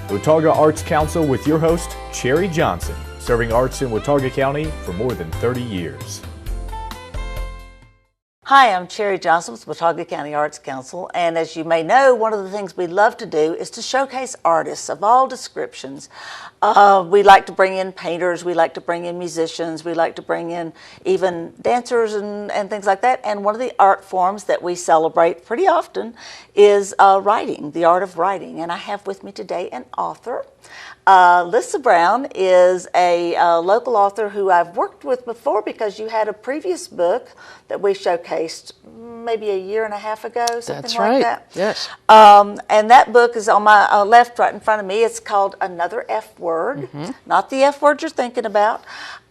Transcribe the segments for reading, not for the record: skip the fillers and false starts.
the Watauga Arts Council with your host, Cherry Johnson, serving arts in Watauga County for more than 30 years. Hi, I'm Cherry Johnson with Watauga County Arts Council, and as you may know, one of the things we love to do is to showcase artists of all descriptions. We like to bring in painters, we like to bring in musicians, we like to bring in even dancers and things like that, and one of the art forms that we celebrate pretty often is writing, the art of writing, and I have with me today an author. Lissa Brown is a local author who I've worked with before because you had a previous book that we showcased maybe a year and a half ago, something That's like right. that. Yes. And that book is on my left, right in front of me. It's called Another F Word, not the F word you're thinking about.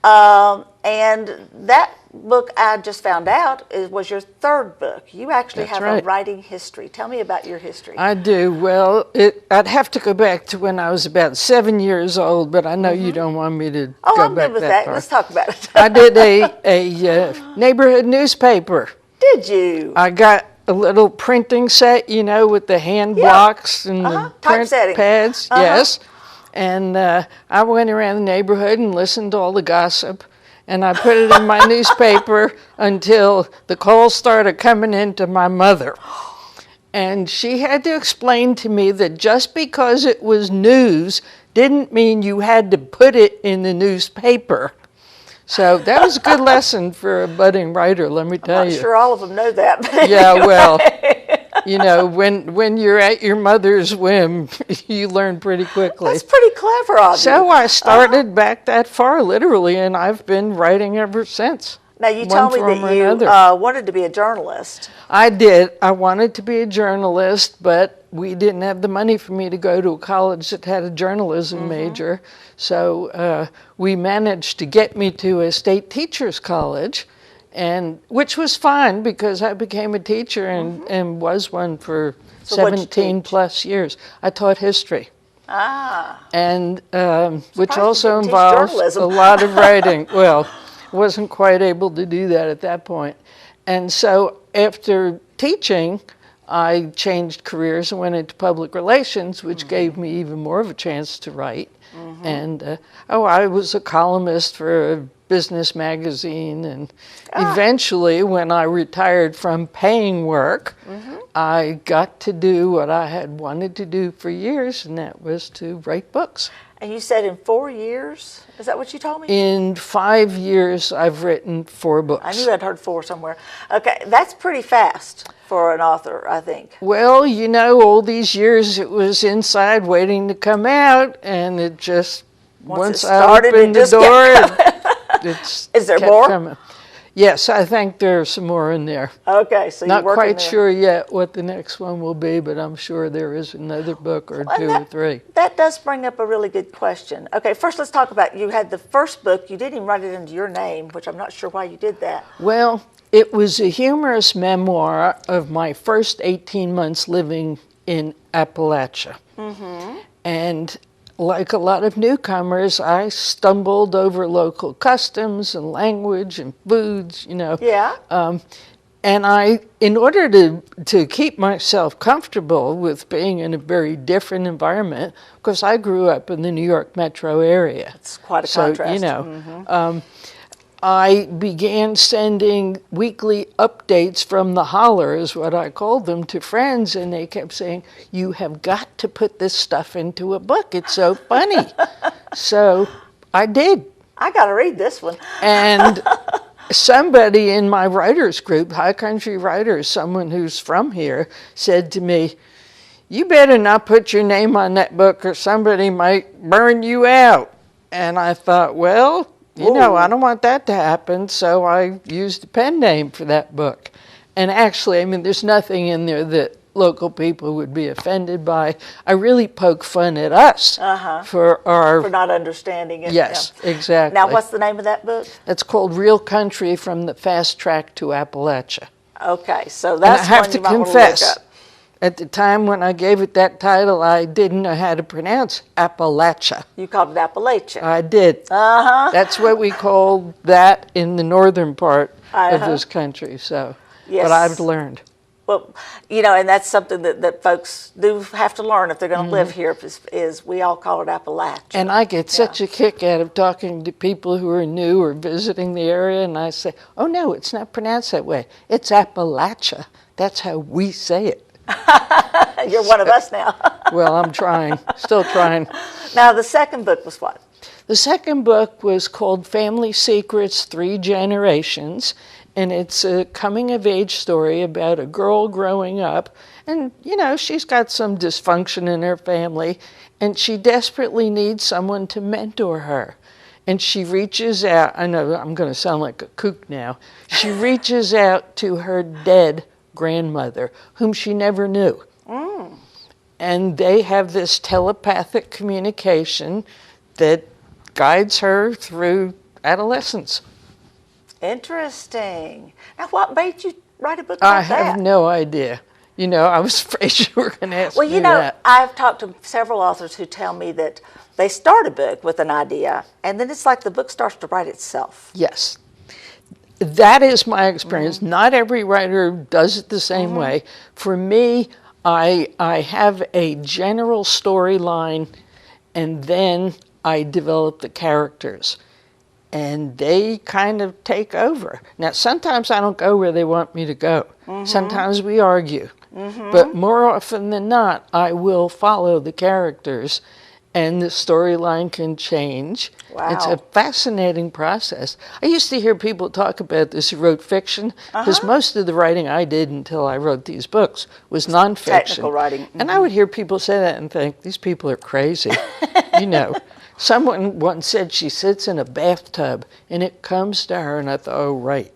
And that book I just found out was your third book. You actually That's have right. a writing history. Tell me about your history. I do. Well, I'd have to go back to when I was about 7 years old, but I know you don't want me to Oh, go I'm back good with that that. far. Let's talk about it. I did a neighborhood newspaper. Did you? I got a little printing set, you know, with the hand blocks and the print Typesetting. pads. Yes. And I went around the neighborhood and listened to all the gossip. And I put it in my newspaper until the calls started coming in to my mother. And she had to explain to me that just because it was news didn't mean you had to put it in the newspaper. So that was a good lesson for a budding writer, let me tell I'm you. not sure all of them know that. But Yeah, anyway. well, you know, when you're at your mother's whim, you learn pretty quickly. That's pretty clever of you. So I started back that far, literally, and I've been writing ever since. Now, you one told me form or that you another. wanted to be a journalist. I did. I wanted to be a journalist, but we didn't have the money for me to go to a college that had a journalism major. So we managed to get me to a state teachers college, and which was fine because I became a teacher and was one for So what'd you 17 teach? plus years. I taught history. And which Surprised you also didn't teach involves journalism. a lot of writing. Well, wasn't quite able to do that at that point. And so after teaching, I changed careers and went into public relations, which gave me even more of a chance to write. And I was a columnist for a business magazine, and eventually when I retired from paying work, I got to do what I had wanted to do for years, and that was to write books. And you said in 4 years? Is that what you told me? In 5 years, I've written 4 books. I knew I'd heard 4 somewhere. Okay, that's pretty fast for an author, I think. Well, you know, all these years it was inside waiting to come out, and it just, once it I started, opened it the just door, it's Is there kept more? coming. Yes, I think there's some more in there. Okay, so Not you're working quite there. sure yet what the next one will be, but I'm sure there is another book or Well, 2 or 3. That does bring up a really good question. Okay, first let's talk about, you had the first book, you didn't even write it under your name, which I'm not sure why you did that. Well, it was a humorous memoir of my first 18 months living in Appalachia. And like a lot of newcomers, I stumbled over local customs and language and foods, you know. Yeah. And I, in order to keep myself comfortable with being in a very different environment, because I grew up in the New York metro area. It's quite a So, contrast. you know, I began sending weekly updates from the holler, is what I called them, to friends, and they kept saying, "You have got to put this stuff into a book. It's so funny." So I did. I got to read this one. And somebody in my writers group, High Country Writers, someone who's from here, said to me, "You better not put your name on that book or somebody might burn you out." And I thought, well, you know, I don't want that to happen, so I used a pen name for that book. And actually, I mean, there's nothing in there that local people would be offended by. I really poke fun at us for our... For not understanding it. Yes, exactly. Now, what's the name of that book? It's called Real Country from the Fast Track to Appalachia. Okay, so And I that's have one to you might want to confess, look up. at the time when I gave it that title, I didn't know how to pronounce Appalachia. You called it Appalachia. I did. That's what we call that in the northern part of this country. So, Yes. but I've learned. Well, and that's something that folks do have to learn if they're going to live here, is we all call it Appalachia. And I get such a kick out of talking to people who are new or visiting the area, and I say, oh no, it's not pronounced that way. It's Appalachia. That's how we say it. You're one of us now. Well, I'm trying, still trying. Now, the second book was what? The second book was called Family Secrets, 3 Generations, and it's a coming-of-age story about a girl growing up, and, she's got some dysfunction in her family, and she desperately needs someone to mentor her. And she reaches out, I know I'm going to sound like a kook now, she reaches out to her dead grandmother, whom she never knew. And they have this telepathic communication that guides her through adolescence. Interesting. Now, what made you write a book about that? I have no idea. I was afraid you were going to ask me that. I've talked to several authors who tell me that they start a book with an idea, and then it's like the book starts to write itself. Yes. That is my experience. Not every writer does it the same way. For me, I have a general storyline, and then I develop the characters. And they kind of take over. Now, sometimes I don't go where they want me to go. Sometimes we argue. But more often than not, I will follow the characters, and the storyline can change. Wow. It's a fascinating process. I used to hear people talk about this who wrote fiction, because most of the writing I did until I wrote these books was nonfiction. Technical writing. And I would hear people say that and think, these people are crazy. Someone once said she sits in a bathtub and it comes to her, and I thought, oh, right.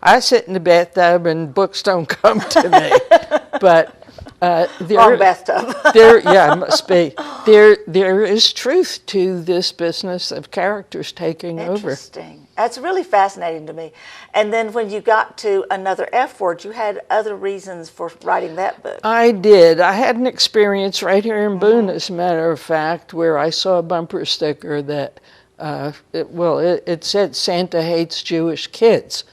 I sit in the bathtub and books don't come to me. But wrong bathtub. it must be. There is truth to this business of characters taking over. Interesting. That's really fascinating to me. And then when you got to Another F Word, you had other reasons for writing that book. I did. I had an experience right here in Boone, as a matter of fact, where I saw a bumper sticker that, it said Santa hates Jewish kids.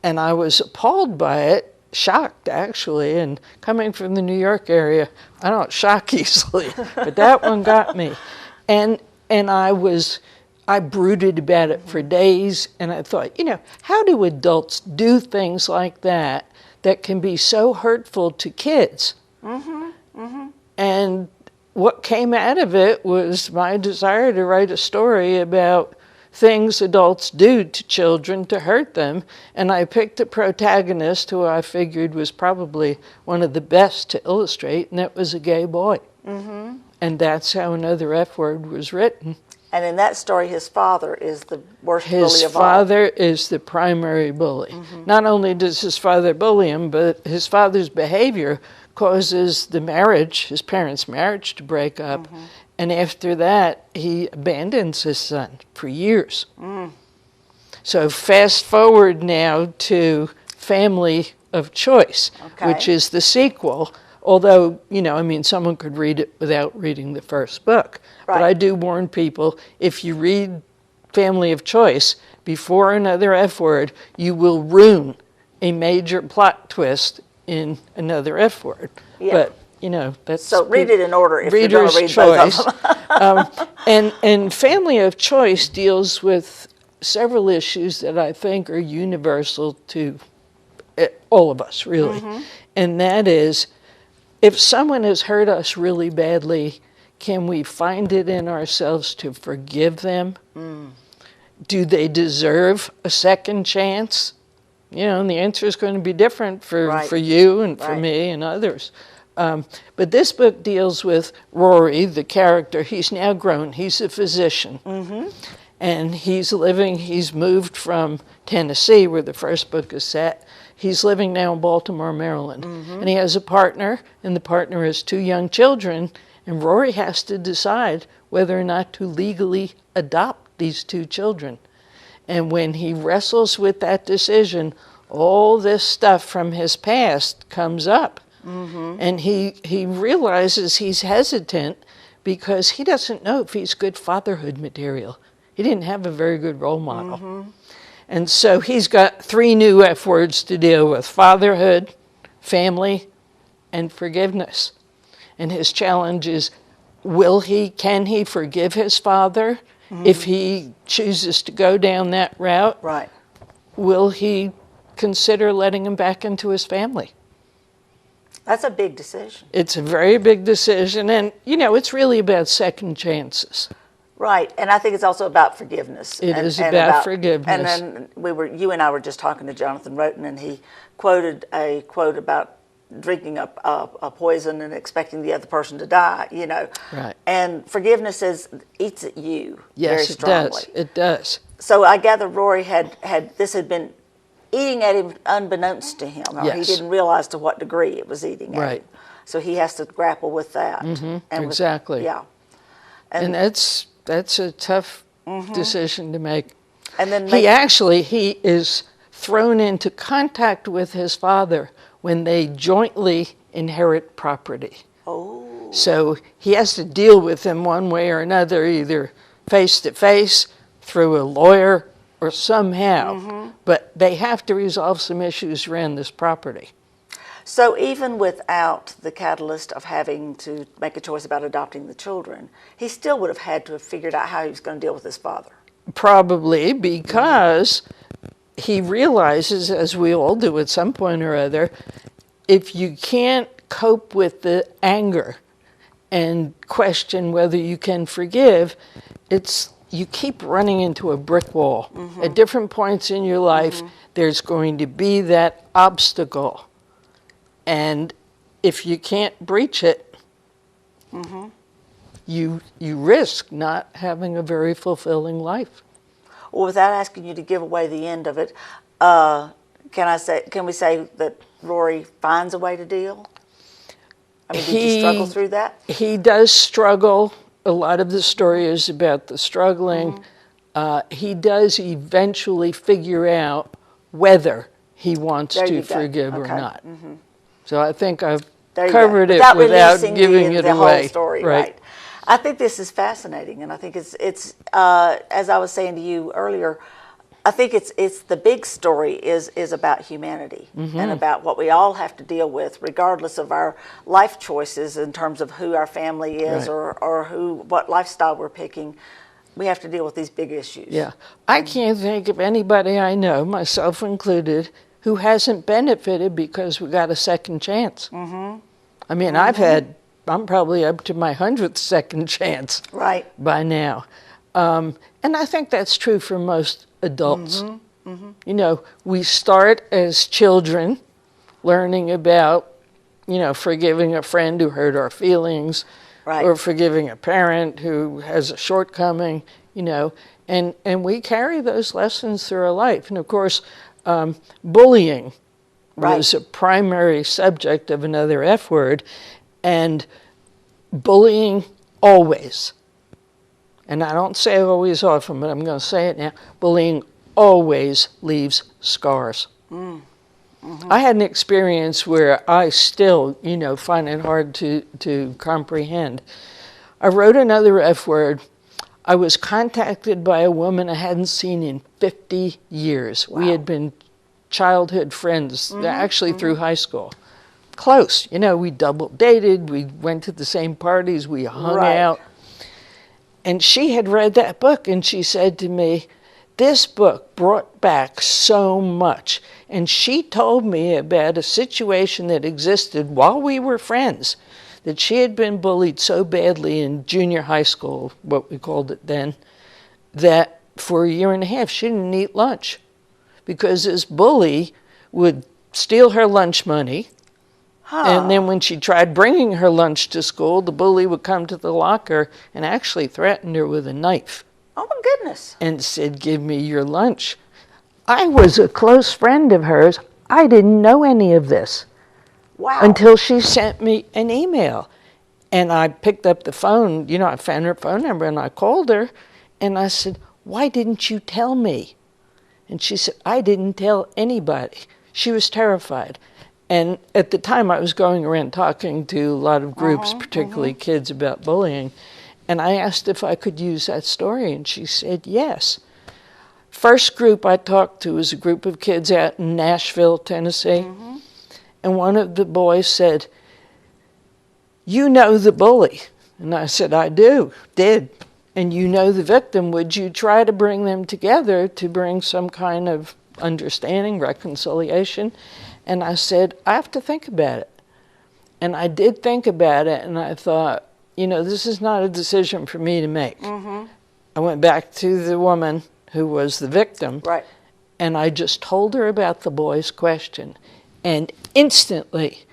And I was appalled by it, shocked actually, and coming from the New York area, I don't shock easily, but that one got me. And I brooded about it for days, and I thought, how do adults do things like that can be so hurtful to kids? And what came out of it was my desire to write a story about things adults do to children to hurt them, and I picked a protagonist who I figured was probably one of the best to illustrate, and that was a gay boy. And that's how Another F Word was written. And in that story, his father is the worst bully His of all. father is the primary bully. Not only does his father bully him, but his father's behavior causes his parents' marriage to break up. And after that, he abandons his son for years. So fast forward now to Family of Choice, which is the sequel. Although, someone could read it without reading the first book. But I do warn people, if you read Family of Choice before Another F Word, you will ruin a major plot twist in Another F Word. But, that's... So read it in order if you're going to read choice. both of them. And Family of Choice deals with several issues that I think are universal to all of us, really. And that is, if someone has hurt us really badly, can we find it in ourselves to forgive them? Do they deserve a second chance? And the answer is going to be different for you and for me and others. But this book deals with Rory, the character. He's now grown. He's a physician. And he's moved from Tennessee, where the first book is set. He's living now in Baltimore, Maryland. And he has a partner, and the partner has 2 young children. And Rory has to decide whether or not to legally adopt these 2 children. And when he wrestles with that decision, all this stuff from his past comes up. And he realizes he's hesitant because he doesn't know if he's good fatherhood material. He didn't have a very good role model. And so he's got 3 new F words to deal with: fatherhood, family, and forgiveness. And his challenge is, can he forgive his father if he chooses to go down that route? Right. Will he consider letting him back into his family? That's a big decision. It's a very big decision, and it's really about second chances. Right, and I think it's also about forgiveness. It is about forgiveness. And then you and I were just talking to Jonathan Roten, and he quoted a quote about drinking a poison and expecting the other person to die. Right. And forgiveness eats at you very Yes, strongly. it does. So I gather Rory had been eating at him unbeknownst to him, or he Yes. didn't realize to what degree it was eating at Right. him. So he has to grapple with that. And exactly. And that's a tough decision to make. And then he is thrown into contact with his father when they jointly inherit property. Oh. So he has to deal with him one way or another, either face to face, through a lawyer, or somehow. But they have to resolve some issues around this property. So even without the catalyst of having to make a choice about adopting the children, he still would have had to have figured out how he was going to deal with his father. Probably because he realizes, as we all do at some point or other, if you can't cope with the anger and question whether you can forgive, you keep running into a brick wall. At different points in your life, there's going to be that obstacle. And if you can't breach it, you risk not having a very fulfilling life. Well, without asking you to give away the end of it, can we say that Rory finds a way to deal? I mean, did you struggle through that? He does struggle. A lot of the story is about the struggling. He does eventually figure out whether he wants to forgive or not. So I think I've covered it without giving it away. Whole story, right. I think this is fascinating, and I think it's as I was saying to you earlier, I think it's the big story is about humanity and about what we all have to deal with, regardless of our life choices in terms of who our family is or what lifestyle we're picking. We have to deal with these big issues. Yeah, I can't think of anybody I know, myself included, who hasn't benefited because we got a second chance. I mean, I'm probably up to my 100th second chance by now. And I think that's true for most adults. We start as children learning about, forgiving a friend who hurt our feelings, or forgiving a parent who has a shortcoming, and we carry those lessons through our life. And of course, bullying was a primary subject of another F word, and bullying always, and I don't say always often, but I'm going to say it now, bullying always leaves scars. I had an experience where I still, find it hard to comprehend. I wrote another F word. I was contacted by a woman I hadn't seen in 50 years. Wow. We had been childhood friends, actually through high school. Close. We double dated, we went to the same parties, we hung out. And she had read that book, and she said to me, this book brought back so much. And she told me about a situation that existed while we were friends, that she had been bullied so badly in junior high school, what we called it then, that for a year and a half she didn't eat lunch because this bully would steal her lunch money. And then when she tried bringing her lunch to school, the bully would come to the locker and actually threatened her with a knife. Oh, my goodness. And said, give me your lunch. I was a close friend of hers. I didn't know any of this. Wow. Until she sent me an email. And I picked up the phone, I found her phone number, and I called her, and I said, why didn't you tell me? And she said, I didn't tell anybody. She was terrified. And at the time, I was going around talking to a lot of groups, particularly kids, about bullying. And I asked if I could use that story, and she said yes. First group I talked to was a group of kids out in Nashville, Tennessee. and one of the boys said, "You know the bully." And I said, "I did. And you know the victim. Would you try to bring them together to bring some kind of understanding, reconciliation?" And I said, "I have to think about it." And I did think about it, and I thought, this is not a decision for me to make. I went back to the woman who was the victim, Right. and I just told her about the boy's question. And instantly,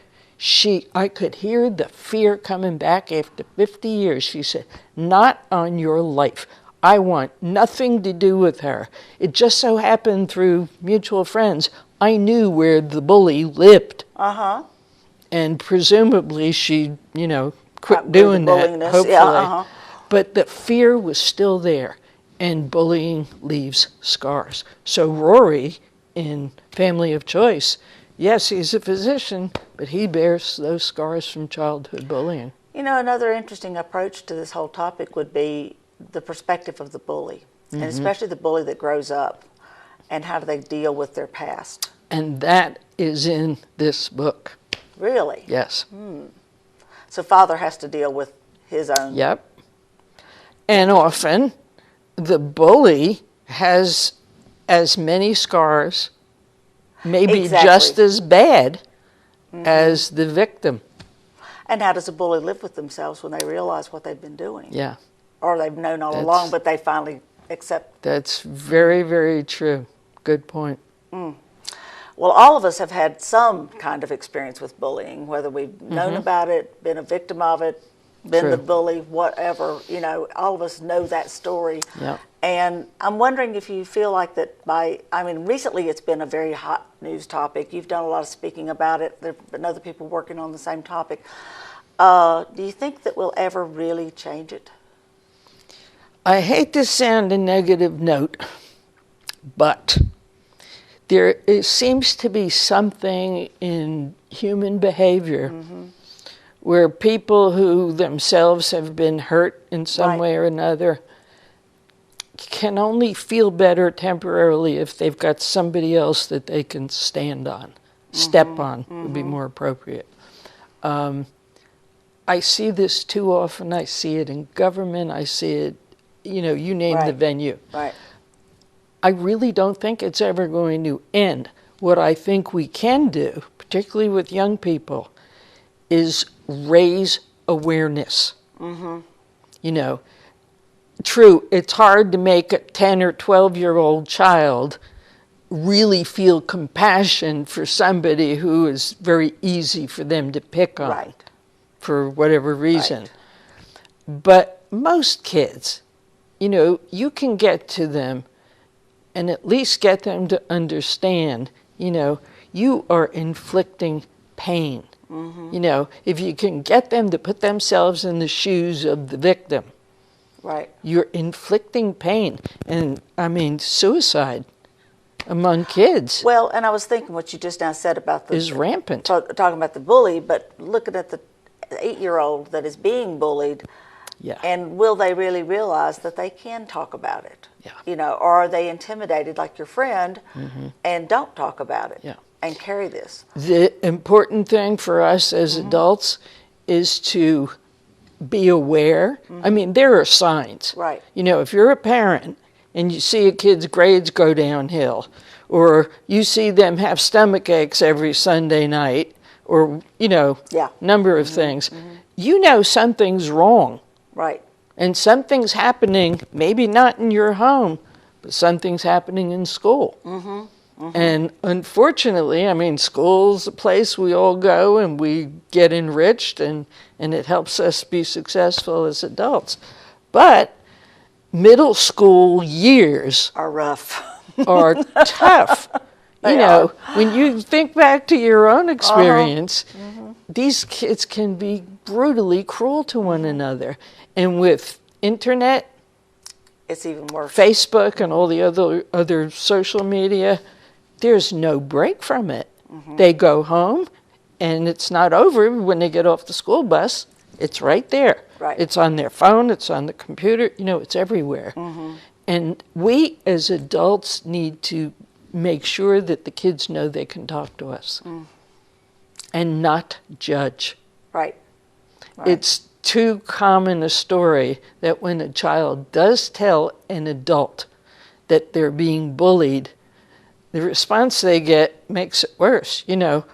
I could hear the fear coming back after 50 years. She said, "Not on your life. I want nothing to do with her. It just so happened through mutual friends, I knew where the bully lived." Uh-huh. And presumably she, quit Got rid of doing the that, bulliness. hopefully. Yeah, uh-huh. But the fear was still there, and bullying leaves scars. So Rory, in Family of Choice, yes, he's a physician, but he bears those scars from childhood bullying. Another interesting approach to this whole topic would be the perspective of the bully, and especially the bully that grows up, and how do they deal with their past. And that is in this book. Really? Yes. So father has to deal with his own. Yep. And often the bully has as many scars, maybe Exactly. just as bad as the victim. And how does a bully live with themselves when they realize what they've been doing? Yeah, Or they've known all That's- along, but they finally accept. that's very, very true. Good point. Well, all of us have had some kind of experience with bullying, whether we've known about it, been a victim of it, been the True. bully, whatever. All of us know that story. Yep. And I'm wondering if you feel like that recently it's been a very hot news topic. You've done a lot of speaking about it. There have been other people working on the same topic. Do you think that we'll ever really change it? I hate to sound a negative note, but seems to be something in human behavior where people who themselves have been hurt in some Right. way or another can only feel better temporarily if they've got somebody else that they can stand on, step on would be more appropriate. I see this too often. I see it in government. I see it, you name the Right. venue. Right. I really don't think it's ever going to end. What I think we can do, particularly with young people, is raise awareness. True, it's hard to make a 10 or 12-year-old child really feel compassion for somebody who is very easy for them to pick on Right. for whatever reason. Right. But most kids, you can get to them and at least get them to understand, you are inflicting pain. If you can get them to put themselves in the shoes of the victim, Right. you're inflicting pain. And suicide among kids Well, and I was thinking what you just now said about is rampant. talking about the bully, but looking at the 8-year-old that is being bullied, Yeah. and will they really realize that they can talk about it? Yeah. Or are they intimidated like your friend and don't talk about it Yeah. and carry this? The important thing for us as adults is to be aware. There are signs. Right. If you're a parent and you see a kid's grades go downhill, or you see them have stomach aches every Sunday night, or, Yeah. number of things, something's wrong. Right. And something's happening, maybe not in your home, but something's happening in school. And unfortunately, school's a place we all go and we get enriched and it helps us be successful as adults. But middle school years Are rough. are tough. They are. When you think back to your own experience, these kids can be brutally cruel to one another. And with internet, It's even worse. Facebook, and all the other social media, there's no break from it. They go home, and it's not over when they get off the school bus. It's right there. Right. It's on their phone. It's on the computer. It's everywhere. And we as adults need to make sure that the kids know they can talk to us. and not judge. Right. It's too common a story that when a child does tell an adult that they're being bullied, the response they get makes it worse.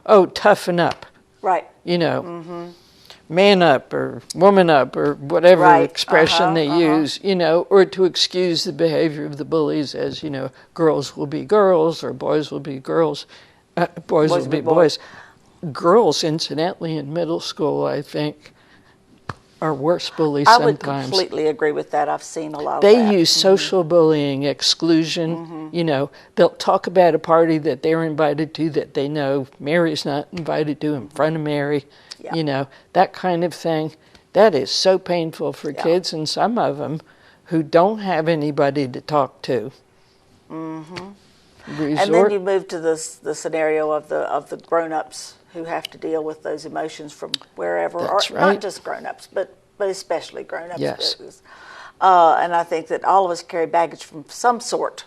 Oh, toughen up. Right. Man up or woman up or whatever Right. expression they use, or to excuse the behavior of the bullies as, girls will be girls or boys will be girls, boys will be boys. Girls, incidentally, in middle school, I think, are worse bullies I sometimes. would completely agree with that. I've seen a lot of They that. use social bullying, exclusion. They'll talk about a party that they're invited to that they know Mary's not invited to in front of Mary. Yeah. That kind of thing. That is so painful for Yeah. kids, and some of them who don't have anybody to talk to. And then you move to the scenario of the grown-ups who have to deal with those emotions from wherever, That's or right. not just grown-ups, but especially grown-ups. Yes. And I think that all of us carry baggage from some sort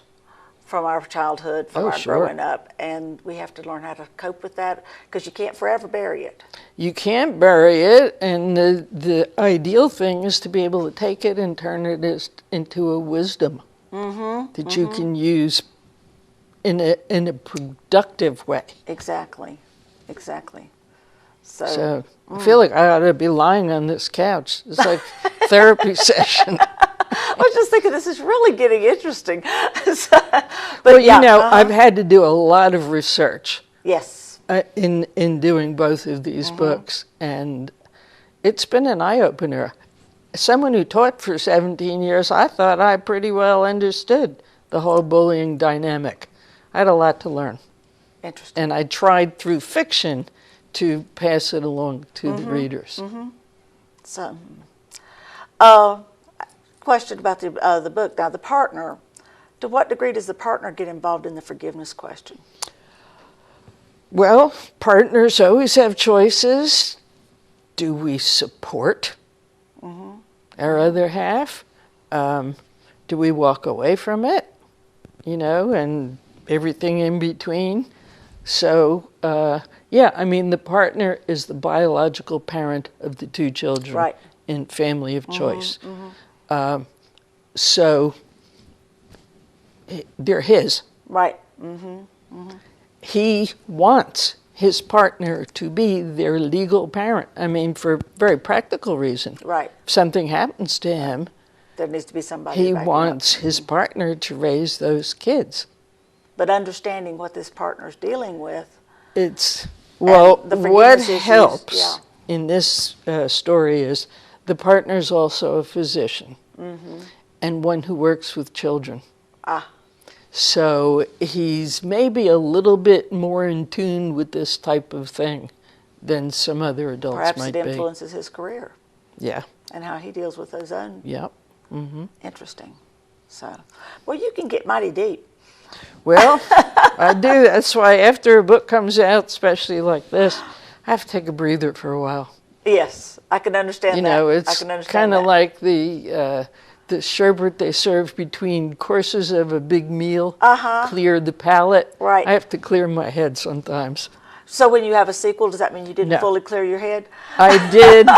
from our childhood, from our sure. growing up, and we have to learn how to cope with that because you can't forever bury it. You can't bury it, and the ideal thing is to be able to take it and turn it into a wisdom that you can use in a productive way. Exactly. So I feel like I ought to be lying on this couch. It's like therapy session. I was just thinking this is really getting interesting. I've had to do a lot of research. Yes. In doing both of these books, and it's been an eye-opener. Someone who taught for 17 years, I thought I pretty well understood the whole bullying dynamic. I had a lot to learn. Interesting. And I tried through fiction to pass it along to the readers. So, question about the book. Now, the partner, to what degree does the partner get involved in the forgiveness question? Well, partners always have choices. Do we support our other half? Do we walk away from it? And everything in between. So, the partner is the biological parent of the two children Right. in family of choice. So, they're his. Right. He wants his partner to be their legal parent. For a very practical reason. Right. If something happens to him, There needs to be somebody. he to back him up. wants his partner to raise those kids. But understanding what this partner's dealing with. It's, the what forgiveness issues, helps yeah. in this story is the partner's also a physician and one who works with children. So he's maybe a little bit more in tune with this type of thing than some other adults Perhaps might it be. influences his career Yeah. and how he deals with those own. Yep. Interesting. So, well, you can get mighty deep. Well, I do. That's why after a book comes out, especially like this, I have to take a breather for a while. Yes, I can understand that. I It's can understand kind of that. like the sherbet they serve between courses of a big meal. Clear the palate. Right. I have to clear my head sometimes. So when you have a sequel, does that mean you didn't No. fully clear your head? I did.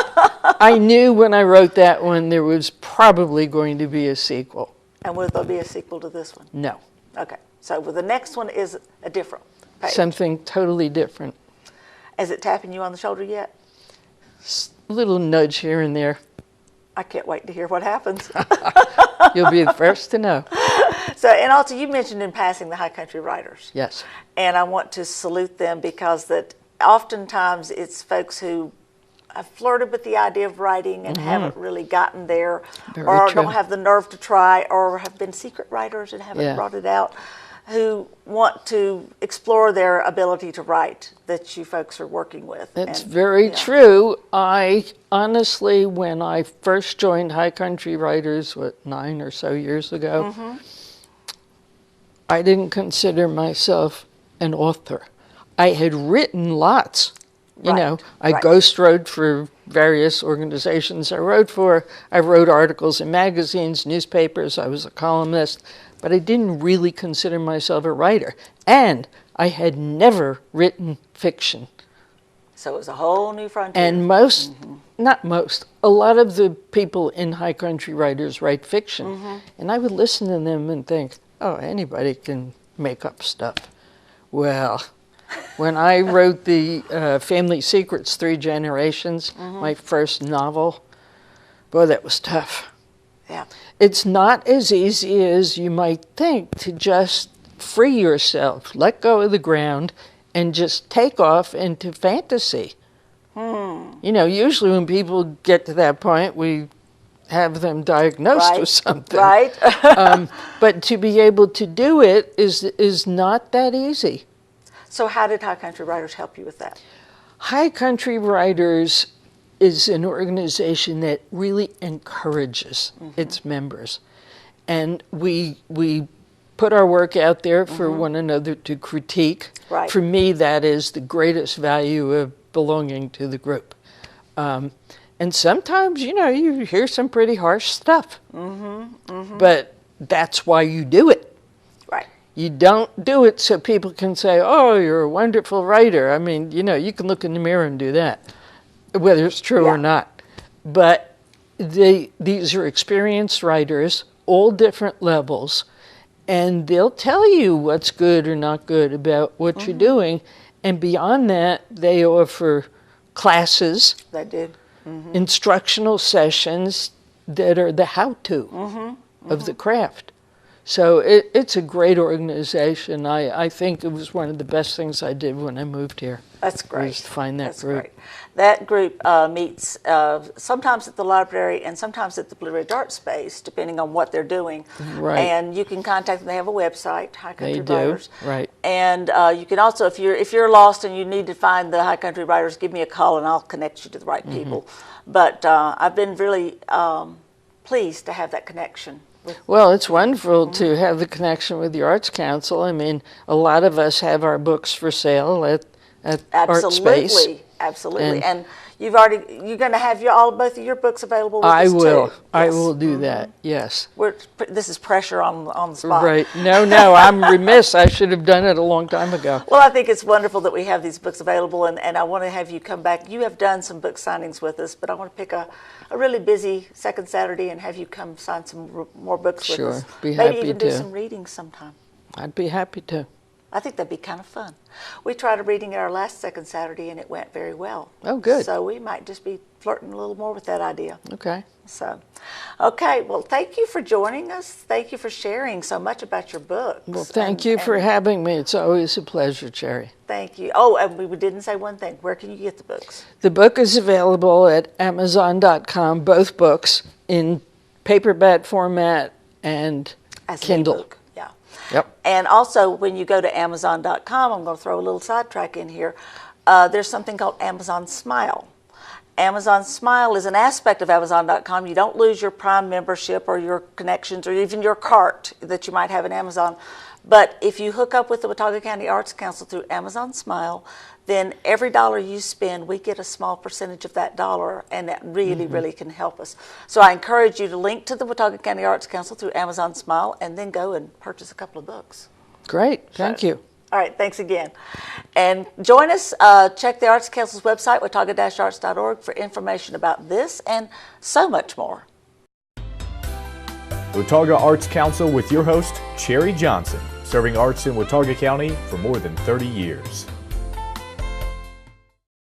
I knew when I wrote that one there was probably going to be a sequel. And will there be a sequel to this one? No. Okay. So the next one is a different page. Something totally different. Is it tapping you on the shoulder yet? A little nudge here and there. I can't wait to hear what happens. You'll be the first to know. So, and also you mentioned in passing the High Country Writers. Yes. And I want to salute them because that oftentimes it's folks who have flirted with the idea of writing and haven't really gotten there, Very or true. don't have the nerve to try, or have been secret writers and haven't Yeah. brought it out, who want to explore their ability to write that you folks are working with. That's And, very yeah. true. I honestly, when I first joined High Country Writers, 9 or so years ago, I didn't consider myself an author. I had written lots. I right. ghost wrote for various organizations I wrote articles in magazines, newspapers, I was a columnist, but I didn't really consider myself a writer. And I had never written fiction. So it was a whole new frontier. And not most, a lot of the people in high country writers write fiction. And I would listen to them and think, oh, anybody can make up stuff. Well, when I wrote the Family Secrets, 3 Generations, my first novel, boy, that was tough. Yeah. It's not as easy as you might think to just free yourself, let go of the ground, and just take off into fantasy. You know, usually when people get to that point, we have them diagnosed with something. Right. But to be able to do it is not that easy. So how did High Country Writers help you with that? High Country Writers is an organization that really encourages its members. And we put our work out there for one another to critique. Right. For me, that is the greatest value of belonging to the group. And sometimes, you know, you hear some pretty harsh stuff. But that's why you do it. Right. You don't do it so people can say, oh, you're a wonderful writer. I mean, you know, you can look in the mirror and do that, whether it's true or not. But these are experienced writers, all different levels, and they'll tell you what's good or not good about what you're doing. And beyond that, they offer classes. They did. Instructional sessions that are the how-to of the craft. So it's a great organization. I think it was one of the best things I did when I moved here. That's great. Was to find that group. Great. That group meets sometimes at the library and sometimes at the Blue Ridge Art Space, depending on what they're doing. Right. And you can contact them. They have a website, High Country They do. Writers. Right. And you can also, if you're lost and you need to find the High Country Writers, give me a call and I'll connect you to the right people. But I've been really pleased to have that connection. Well, it's wonderful to have the connection with the Arts Council. I mean, a lot of us have our books for sale at Art Space. Absolutely. And you're going to have both of your books available with I us will. too. I Yes. will do that. Yes. This is pressure on the spot. Right. No, I'm remiss. I should have done it a long time ago. Well, I think it's wonderful that we have these books available, and I want to have you come back. You have done some book signings with us, but I want to pick a really busy second Saturday and have you come sign some more books with us. Sure. Be Maybe happy even to. do some readings sometime. I'd be happy to. I think that'd be kind of fun. We tried a reading at our last second Saturday, and it went very well. Oh, good. So we might just be flirting a little more with that idea. Okay. So, okay, well, thank you for joining us. Thank you for sharing so much about your books. Well, thank you for having me. It's always a pleasure, Cherry. Thank you. Oh, and we didn't say one thing. Where can you get the books? The book is available at Amazon.com, both books, in paperback format and As an Kindle. ebook. Yeah. Yep. And also, when you go to Amazon.com, I'm going to throw a little sidetrack in here. There's something called Amazon Smile. Amazon Smile is an aspect of Amazon.com. You don't lose your Prime membership or your connections or even your cart that you might have in Amazon. But if you hook up with the Watauga County Arts Council through Amazon Smile, then every dollar you spend, we get a small percentage of that dollar, and that really, really can help us. So I encourage you to link to the Watauga County Arts Council through Amazon Smile and then go and purchase a couple of books. Great. Thank you. All right, thanks again. And join us, check the Arts Council's website, watauga-arts.org, for information about this and so much more. The Watauga Arts Council with your host, Cherry Johnson, serving arts in Watauga County for more than 30 years.